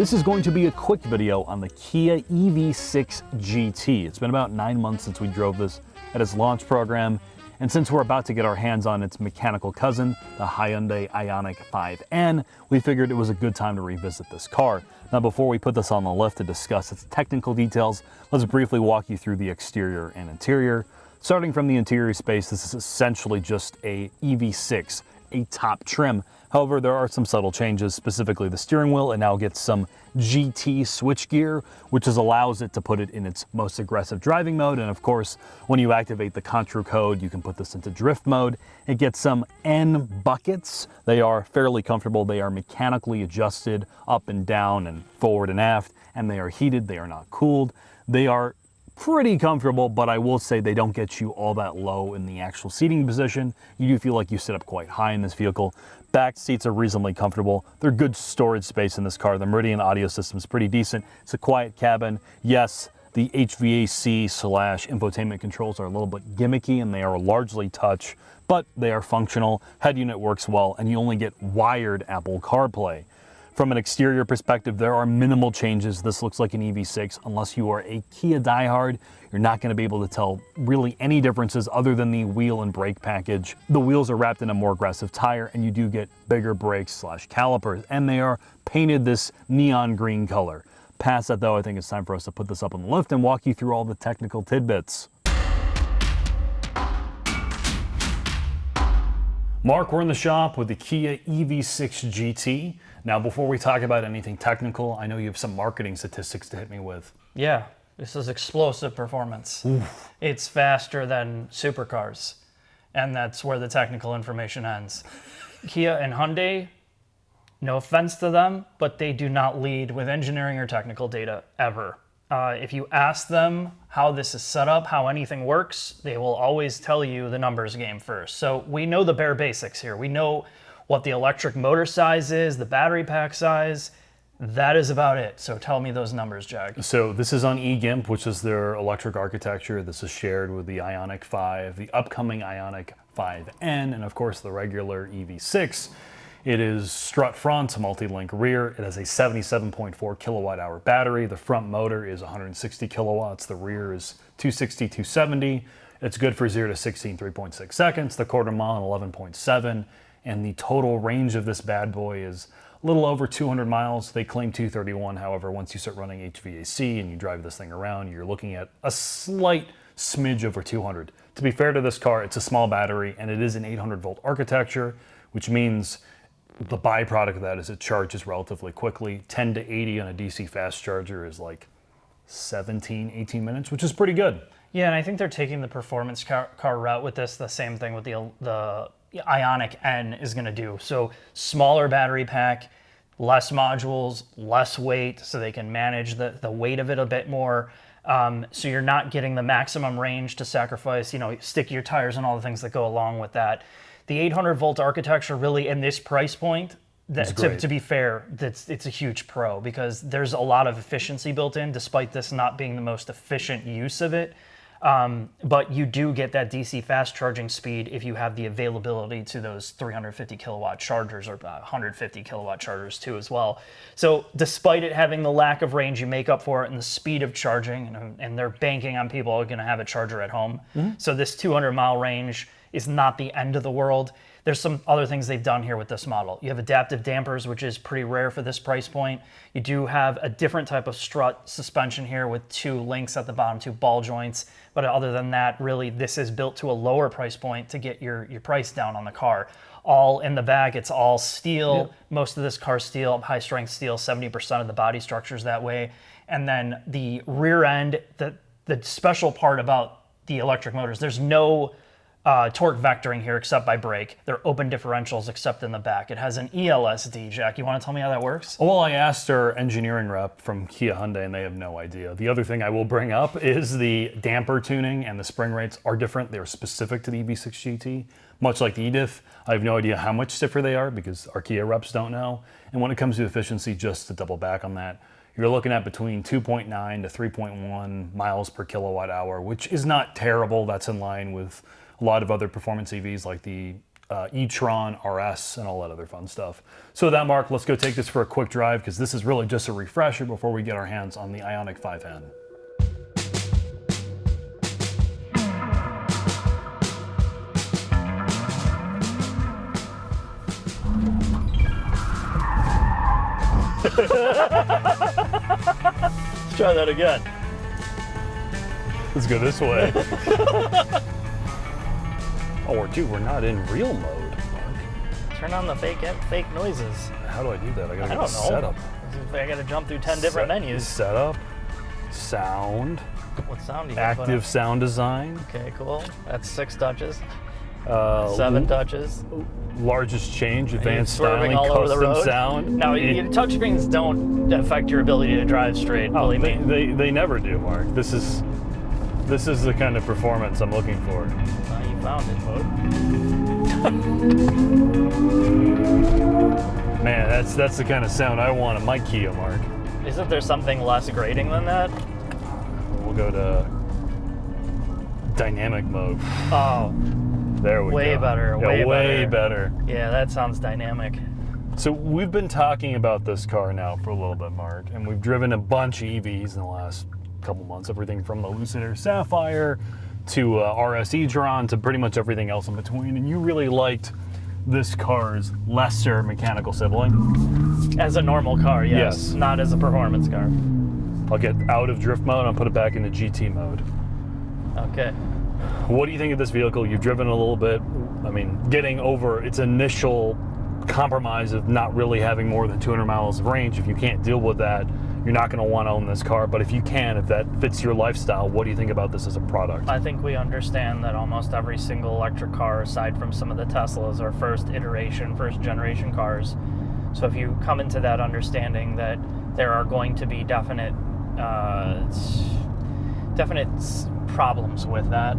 This is going to be a quick video on the Kia EV6 GT. It's been about 9 months since we drove this at its launch program, and since we're about to get our hands on its mechanical cousin, the Hyundai Ioniq N, we figured it was a good time to revisit this car. Now, before we put this on the lift to discuss its technical details, let's briefly walk you through the exterior and interior. Starting from the interior space, this is essentially just a EV6, a top trim. However, there are some subtle changes, specifically the steering wheel. It now gets some GT switchgear, which allows it to put it in its most aggressive driving mode. And of course, when you activate the contour code, you can put this into drift mode. It gets some N buckets. They are fairly comfortable. They are mechanically adjusted up and down and forward and aft, and they are heated. They are not cooled. They are pretty comfortable, but I will say they don't get you all that low in the actual seating position. You do feel like you sit up quite high in this vehicle. Back seats are reasonably comfortable. They're good storage space in this car. The Meridian audio system is pretty decent. It's a quiet cabin. Yes, the HVAC/infotainment controls are a little bit gimmicky and they are largely touch, but they are functional. Head unit works well, and you only get wired Apple CarPlay. From an exterior perspective, there are minimal changes. This looks like an EV6. Unless you are a Kia diehard, you're not going to be able to tell really any differences other than the wheel and brake package. The wheels are wrapped in a more aggressive tire, and you do get bigger brakes/calipers, and they are painted this neon green color. Past that though, I think it's time for us to put this up on the lift and walk you through all the technical tidbits. Mark, we're in the shop with the Kia EV6 GT. Now, before we talk about anything technical, I know you have some marketing statistics to hit me with. Yeah, this is explosive performance. Oof. It's faster than supercars, and that's where the technical information ends. Kia and Hyundai, no offense to them, but they do not lead with engineering or technical data ever. If you ask them how this is set up, how anything works, they will always tell you the numbers game first. So we know the bare basics here. We know what the electric motor size is, the battery pack size. That is about it. So tell me those numbers, Jag. So this is on eGIMP, which is their electric architecture. This is shared with the Ioniq 5, the upcoming Ioniq N, and of course the regular EV6. It is strut front, multi-link rear. It has a 77.4 kilowatt hour battery. The front motor is 160 kilowatts. The rear is 260, 270. It's good for 0 to 60 in 3.6 seconds. The quarter mile in 11.7. And the total range of this bad boy is a little over 200 miles. They claim 231. However, once you start running HVAC and you drive this thing around, you're looking at a slight smidge over 200. To be fair to this car, it's a small battery and it is an 800 volt architecture, which means the byproduct of that is it charges relatively quickly. 10 to 80 on a DC fast charger is like 17, 18 minutes, which is pretty good. Yeah, and I think they're taking the performance car route with this, the same thing with the Ioniq N is going to do. So smaller battery pack, less modules, less weight, so they can manage the weight of it a bit more. So you're not getting the maximum range to sacrifice, stick your tires and all the things that go along with that. The 800 volt architecture really in this price point, to be fair, it's a huge pro because there's a lot of efficiency built in despite this not being the most efficient use of it. But you do get that DC fast charging speed if you have the availability to those 350 kilowatt chargers or 150 kilowatt chargers too as well. So despite it having the lack of range, you make up for it in the speed of charging, and they're banking on people who are going to have a charger at home. Mm-hmm. So this 200 mile range is not the end of the world. There's some other things they've done here with this model. You have adaptive dampers, which is pretty rare for this price point. You do have a different type of strut suspension here with 2 links at the bottom, 2 ball joints. But other than that, really, this is built to a lower price point to get your price down on the car. All in the back, it's all steel. Yep. Most of this car's steel, high strength steel, 70% of the body structure is that way. And then the rear end, the special part about the electric motors, there's no torque vectoring here except by brake. They're open differentials except in the back. It has an ELSD, Jack. You want to tell me how that works? Well, I asked our engineering rep from Kia Hyundai and they have no idea. The other thing I will bring up is the damper tuning and the spring rates are different. They're specific to the EV6 GT, much like the E-Diff. I have no idea how much stiffer they are because our Kia reps don't know. And when it comes to efficiency, just to double back on that, you're looking at between 2.9 to 3.1 miles per kilowatt hour, which is not terrible. That's in line with a lot of other performance EVs like the E-Tron, RS, and all that other fun stuff. So with that, Mark, let's go take this for a quick drive, because this is really just a refresher before we get our hands on the Ioniq 5N. Let's try that again. Let's go this way. Oh, dude, we're not in real mode, Mark. Turn on the fake noises. How do I do that? I gotta I go don't to know. setup. I gotta jump through 10 different menus. Setup, sound, What sound do you put active on? sound design, Okay, cool. That's 6 touches. 7 7 touches. largest change, advanced Swerving styling, all over the custom road. sound. Now, touchscreens don't affect your ability to drive straight, Oh, believe me. they never do, Mark. This is the kind of performance I'm looking for. You found it, bud. Man, that's the kind of sound I want in my Kia, Mark. Isn't there something less grating than that? We'll go to dynamic mode. Oh, There we way go. better, Yeah, way better. yeah, that sounds dynamic. So we've been talking about this car now for a little bit, Mark, and we've driven a bunch of EVs in the last couple months, everything from the Lucid Air Sapphire to RS E-Tron to pretty much everything else in between, and you really liked this car's lesser mechanical sibling. As a normal car, yes. Yes. Not as a performance car. I'll get out of drift mode and put it back into GT mode. Okay. What do you think of this vehicle? You've driven a little bit. I mean, getting over its initial compromise of not really having more than 200 miles of range. If you can't deal with that, you're not going to want to own this car. But if you can, if that fits your lifestyle, what do you think about this as a product? I think we understand that almost every single electric car, aside from some of the Teslas, are first generation cars. So if you come into that understanding that there are going to be definite problems with that,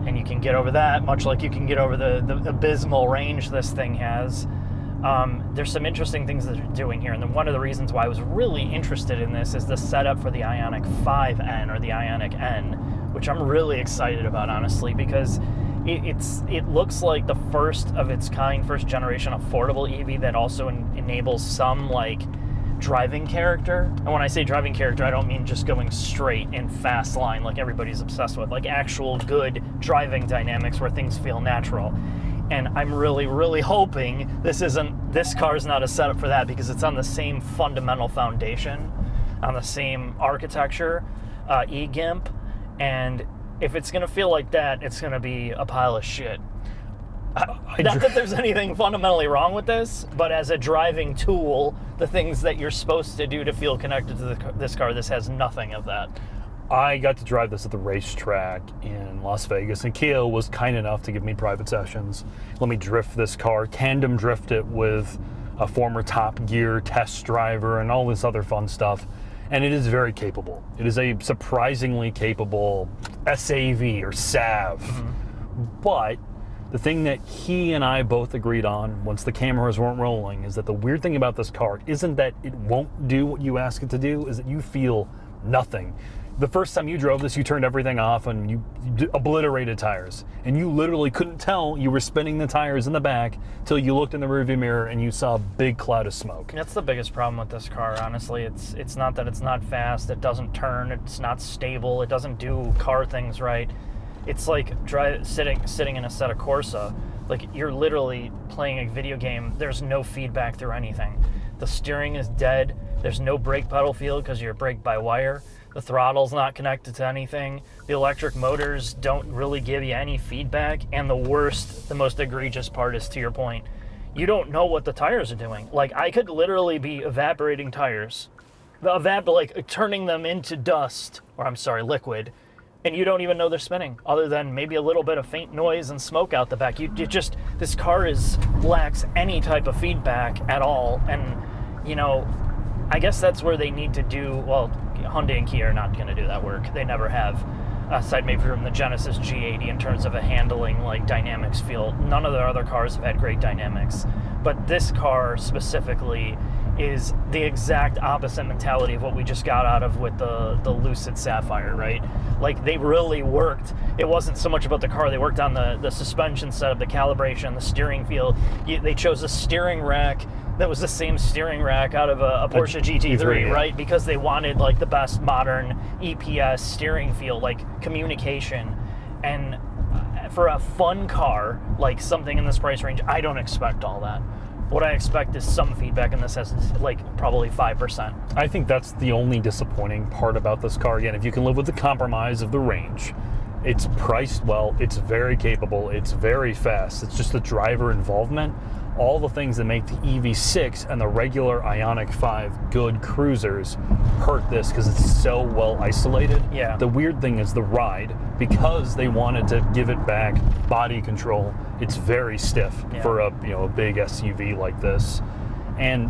and you can get over that, much like you can get over the abysmal range this thing has. There's some interesting things that they're doing here, and then one of the reasons why I was really interested in this is the setup for the Ioniq 5N or the Ioniq N, which I'm really excited about, honestly, because it looks like the first of its kind, first generation affordable EV that also enables some like driving character. And when I say driving character, I don't mean just going straight in fast line like everybody's obsessed with, like actual good driving dynamics where things feel natural. And I'm really, really hoping this car's not a setup for that, because it's on the same fundamental foundation, on the same architecture, e-GIMP, and if it's gonna feel like that, it's gonna be a pile of shit. Not that there's anything fundamentally wrong with this, but as a driving tool, the things that you're supposed to do to feel connected to this car, this has nothing of that. I got to drive this at the racetrack in Las Vegas, and Kia was kind enough to give me private sessions. Let me drift this car, tandem drift it with a former Top Gear test driver and all this other fun stuff. And it is very capable. It is a surprisingly capable SAV or SAV. But the thing that he and I both agreed on once the cameras weren't rolling is that the weird thing about this car isn't that it won't do what you ask it to do, is that you feel nothing. The first time you drove this, you turned everything off and you obliterated tires. And you literally couldn't tell you were spinning the tires in the back till you looked in the rearview mirror and you saw a big cloud of smoke. That's the biggest problem with this car, honestly. It's not that it's not fast, it doesn't turn, it's not stable, it doesn't do car things right. It's like sitting in a set of Corsa. Like, you're literally playing a video game. There's no feedback through anything. The steering is dead. There's no brake pedal feel because you're brake by wire. The throttle's not connected to anything. The electric motors don't really give you any feedback. And the most egregious part is, to your point, you don't know what the tires are doing. Like, I could literally be evaporating tires, like turning them into dust, or I'm sorry, liquid, and you don't even know they're spinning, other than maybe a little bit of faint noise and smoke out the back. This car lacks any type of feedback at all. And, you know, I guess that's where they need to do, well, Hyundai and Kia are not going to do that work. They never have, aside maybe from the Genesis G80 in terms of a handling, like, dynamics feel. None of their other cars have had great dynamics. But this car specifically is the exact opposite mentality of what we just got out of with the Lucid Sapphire, right? Like, they really worked. It wasn't so much about the car. They worked on the suspension setup, the calibration, the steering feel. They chose a steering rack that was the same steering rack out of a Porsche GT3, right? Because they wanted like the best modern EPS steering feel, like communication. And for a fun car, like something in this price range, I don't expect all that. What I expect is some feedback, and this has like probably 5%. I think that's the only disappointing part about this car. Again, if you can live with the compromise of the range, it's priced well, it's very capable, it's very fast. It's just the driver involvement. All the things that make the EV6 and the regular Ioniq 5 good cruisers hurt this because it's so well isolated. Yeah. The weird thing is the ride, because they wanted to give it back body control, it's very stiff for a big SUV like this. And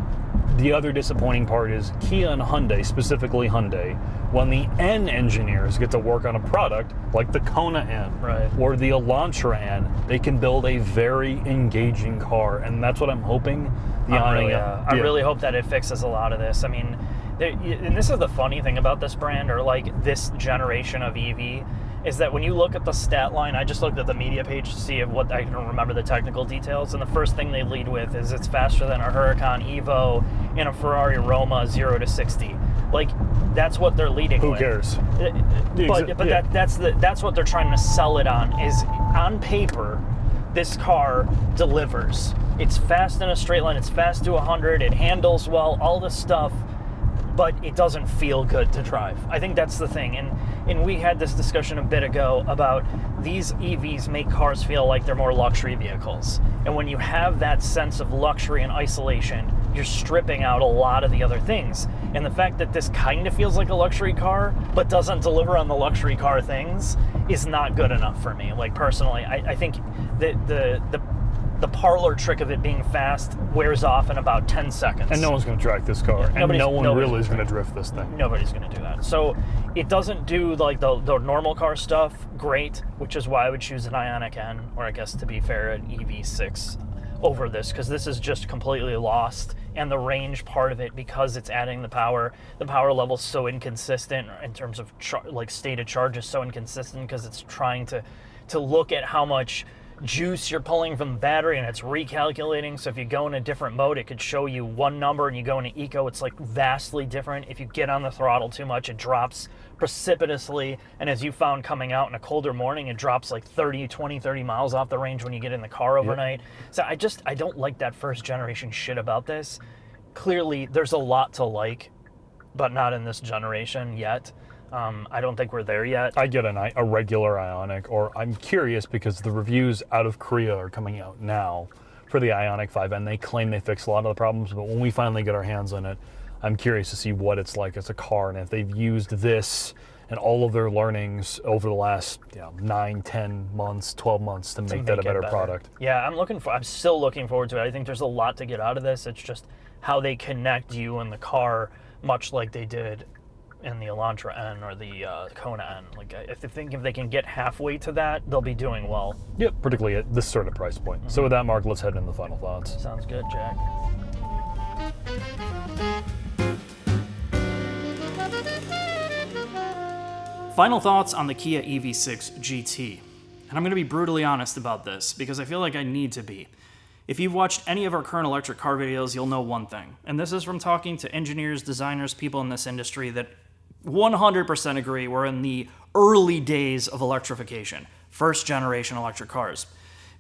the other disappointing part is Kia and Hyundai, specifically Hyundai, when the N engineers get to work on a product like the Kona N or the Elantra N, they can build a very engaging car, and that's what I'm hoping. I really hope that it fixes a lot of this. I mean, and this is the funny thing about this brand, or like this generation of EV, is that when you look at the stat line, I just looked at the media page to see what, I don't remember the technical details, and the first thing they lead with is it's faster than a Huracan Evo and a Ferrari Roma 0 to 60. Like, that's what they're leading with. Who cares? But that's what they're trying to sell it on, is on paper, this car delivers. It's fast in a straight line, it's fast to 100, it handles well, all this stuff, but it doesn't feel good to drive. I think that's the thing. And we had this discussion a bit ago about these EVs make cars feel like they're more luxury vehicles. And when you have that sense of luxury and isolation, you're stripping out a lot of the other things. And the fact that this kind of feels like a luxury car, but doesn't deliver on the luxury car things, is not good enough for me. Like, personally, I think that the parlor trick of it being fast wears off in about 10 seconds. And no one's going to drive this car. And no one really is going to drift this thing. Nobody's going to do that. So it doesn't do like the normal car stuff great, which is why I would choose an Ioniq N, or I guess, to be fair, an EV6 over this, because this is just completely lost. And the range part of it, because it's adding the power level's so inconsistent in terms of state of charge is so inconsistent, because it's trying to look at how much juice you're pulling from the battery, and it's recalculating. So if you go in a different mode, it could show you one number, and you go into eco, it's like vastly different. If you get on the throttle too much, it drops precipitously. And as you found coming out in a colder morning, it drops like 30 miles off the range when you get in the car overnight. So I don't like that first generation shit about this. Clearly there's a lot to like, but not in this generation yet. I don't think we're there yet. I get a regular Ioniq, or I'm curious because the reviews out of Korea are coming out now for the Ioniq 5, and they claim they fixed a lot of the problems, but when we finally get our hands on it, I'm curious to see what it's like as a car, and if they've used this and all of their learnings over the last 9, 10 months, 12 months to make that a better product. Yeah, I'm still looking forward to it. I think there's a lot to get out of this. It's just how they connect you and the car, much like they did in the Elantra N or the Kona N. Like, I think if they can get halfway to that, they'll be doing well. Yep, particularly at this sort of price point. Mm-hmm. So with that, Mark, let's head into the final thoughts. Sounds good, Jack. Final thoughts on the Kia EV6 GT. And I'm going to be brutally honest about this, because I feel like I need to be. If you've watched any of our current electric car videos, you'll know one thing. And this is from talking to engineers, designers, people in this industry that 100% agree we're in the early days of electrification. First generation electric cars.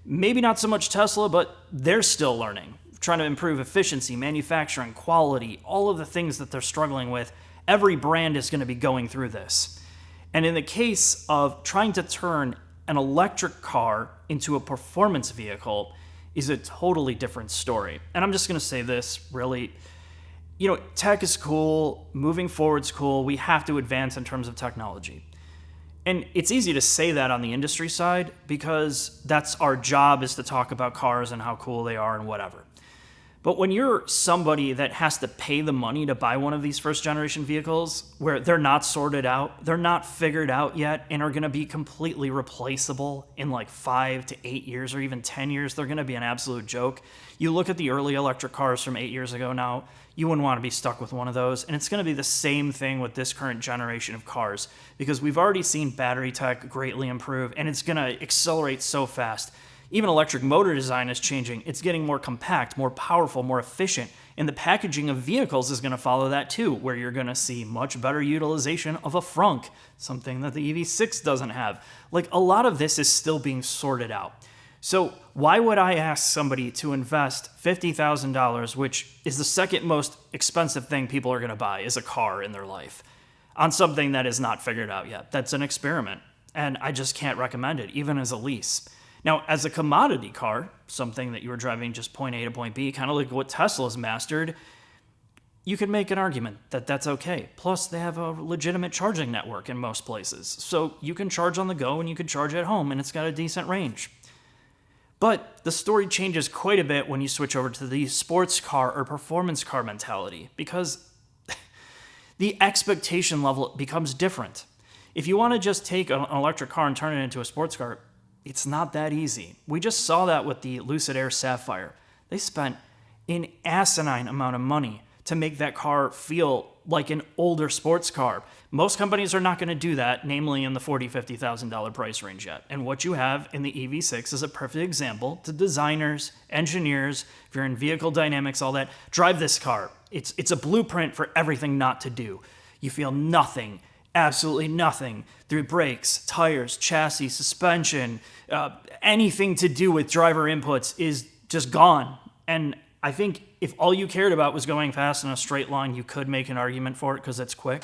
Maybe not so much Tesla, but they're still learning. Trying to improve efficiency, manufacturing, quality, all of the things that they're struggling with. Every brand is going to be going through this. And in the case of trying to turn an electric car into a performance vehicle is a totally different story. And I'm just going to say this, really. Tech is cool, moving forward's cool, we have to advance in terms of technology. And it's easy to say that on the industry side, because that's our job, is to talk about cars and how cool they are and whatever. But when you're somebody that has to pay the money to buy one of these first generation vehicles where they're not sorted out, they're not figured out yet, and are going to be completely replaceable in like 5 to 8 years or even 10 years, they're going to be an absolute joke. You look at the early electric cars from 8 years ago now, you wouldn't want to be stuck with one of those. And it's going to be the same thing with this current generation of cars, because we've already seen battery tech greatly improve, and it's going to accelerate so fast. Even electric motor design is changing. It's getting more compact, more powerful, more efficient. And the packaging of vehicles is going to follow that too, where you're going to see much better utilization of a frunk, something that the EV6 doesn't have. Like, a lot of this is still being sorted out. So why would I ask somebody to invest $50,000, which is the second most expensive thing people are going to buy, is a car in their life, on something that is not figured out yet? That's an experiment. And I just can't recommend it, even as a lease. Now, as a commodity car, something that you were driving just point A to point B, kind of like what Tesla's mastered, you could make an argument that that's okay. Plus, they have a legitimate charging network in most places. So you can charge on the go and you can charge at home, and it's got a decent range. But the story changes quite a bit when you switch over to the sports car or performance car mentality, because the expectation level becomes different. If you want to just take an electric car and turn it into a sports car, it's not that easy. We just saw that with the Lucid Air Sapphire. They spent an asinine amount of money to make that car feel like an older sports car. Most companies are not going to do that, namely in the $40,000, $50,000 price range yet. And what you have in the EV6 is a perfect example to designers, engineers, if you're in vehicle dynamics, all that, drive this car. It's a blueprint for everything not to do. You feel nothing, absolutely nothing, through brakes, tires, chassis, suspension, anything to do with driver inputs is just gone. And I think if all you cared about was going fast in a straight line, you could make an argument for it because it's quick.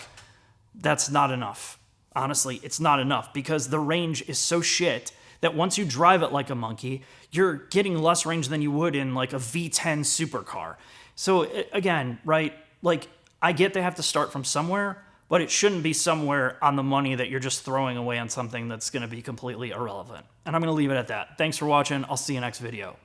That's not enough. Honestly, it's not enough, because the range is so shit that once you drive it like a monkey, you're getting less range than you would in like a V10 supercar. So again, right, like, I get they have to start from somewhere, but it shouldn't be somewhere on the money that you're just throwing away on something that's going to be completely irrelevant. And I'm going to leave it at that. Thanks for watching. I'll see you next video.